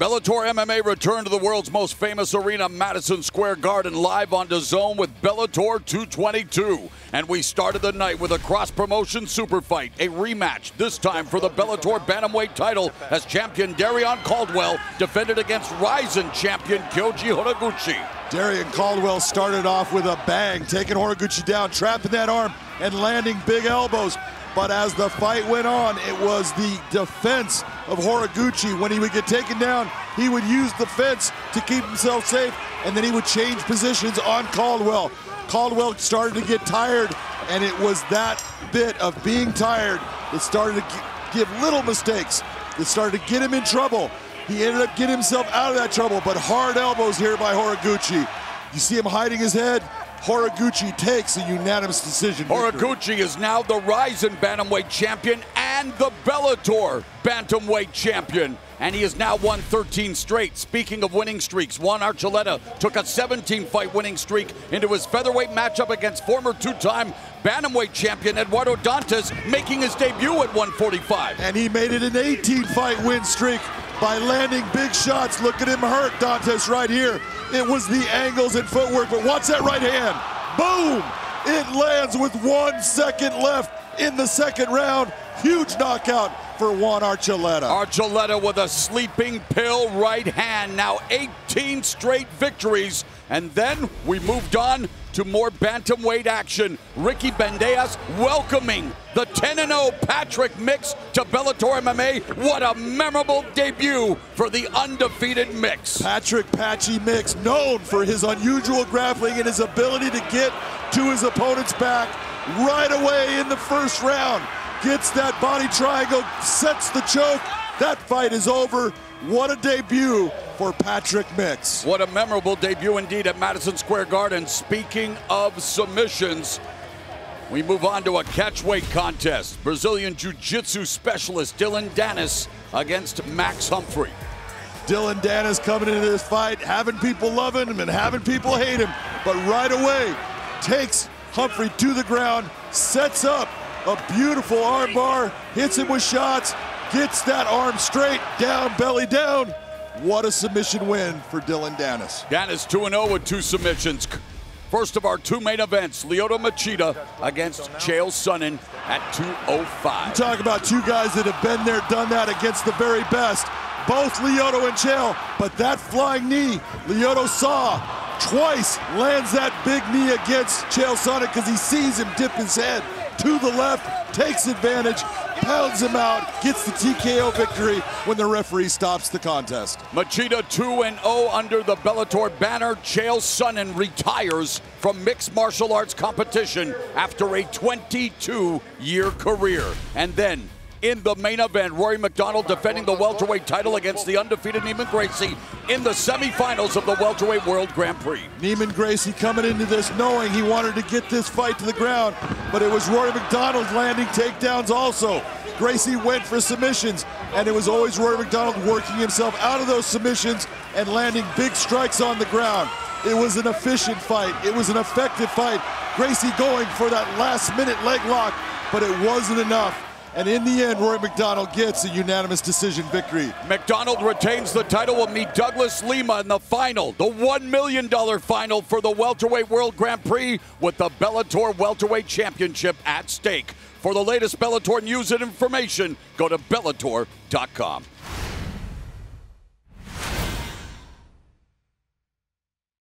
Bellator MMA returned to the world's most famous arena, Madison Square Garden, live on DAZN with Bellator 222. And we started the night with a cross-promotion super fight, a rematch, this time for the Bellator Bantamweight title, as champion Darrion Caldwell defended against rising champion Kyoji Horiguchi. Darrion Caldwell started off with a bang, taking Horiguchi down, trapping that arm, and landing big elbows. But as the fight went on, it was the defense of Horiguchi. When he would get taken down, he would use the fence to keep himself safe, and then he would change positions on Caldwell. Caldwell started to get tired, and it was that bit of being tired that started to give little mistakes, that started to get him in trouble. He ended up getting himself out of that trouble, but hard elbows here by Horiguchi. You see him hiding his head. Horiguchi takes a unanimous decision victory. Horiguchi is now the rising bantamweight champion and the Bellator bantamweight champion. And he has now won 13 straight. Speaking of winning streaks, Juan Archuleta took a 17-fight winning streak into his featherweight matchup against former two-time bantamweight champion Eduardo Dantas, making his debut at 145. And he made it an 18-fight win streak by landing big shots. Look at him hurt, Dantas, right here. It was the angles and footwork, but watch that right hand. Boom! It lands with 1 second left in the second round. Huge knockout for Juan Archuleta. Archuleta with a sleeping pill right hand. Now 18 straight victories. And then we moved on to more bantamweight action. Ricky Bandejas welcoming the 10-0 Patrick Mix to Bellator MMA. What a memorable debut for the undefeated Mix. Patrick Patchy Mix, known for his unusual grappling and his ability to get to his opponent's back right away in the first round. Gets that body triangle, sets the choke. That fight is over. What a debut for Patrick Mix. What a memorable debut indeed at Madison Square Garden. Speaking of submissions, we move on to a catchweight contest. Brazilian Jiu-Jitsu specialist Dillon Danis against Max Humphrey. Dillon Danis coming into this fight, having people loving him and having people hate him, but right away takes Humphrey to the ground, sets up a beautiful arm bar, hits him with shots, gets that arm straight, down, belly down. What a submission win for Dillon Danis. Danis 2-0 with 2 submissions. First of our 2 main events, Lyoto Machida against Chael Sonnen at 205. You talk about 2 guys that have been there, done that against the very best. Both Lyoto and Chael, but that flying knee, Lyoto saw twice, lands that big knee against Chael Sonnen because he sees him dip his head to the left, takes advantage, pounds him out, gets the TKO victory when the referee stops the contest. Machida 2-0 under the Bellator banner. Chael Sonnen retires from mixed martial arts competition after a 22-year career. And then in the main event, Rory MacDonald defending the welterweight title against the undefeated Neiman Gracie in the semifinals of the welterweight World Grand Prix. Neiman Gracie coming into this knowing he wanted to get this fight to the ground, but it was Rory MacDonald landing takedowns also. Gracie went for submissions, and it was always Rory MacDonald working himself out of those submissions and landing big strikes on the ground. It was an efficient fight. It was an effective fight. Gracie going for that last-minute leg lock, but it wasn't enough. And in the end, Rory MacDonald gets a unanimous decision victory. MacDonald retains the title, will meet Douglas Lima in the final, the $1 million final for the Welterweight World Grand Prix, with the Bellator Welterweight Championship at stake. For the latest Bellator news and information, go to Bellator.com.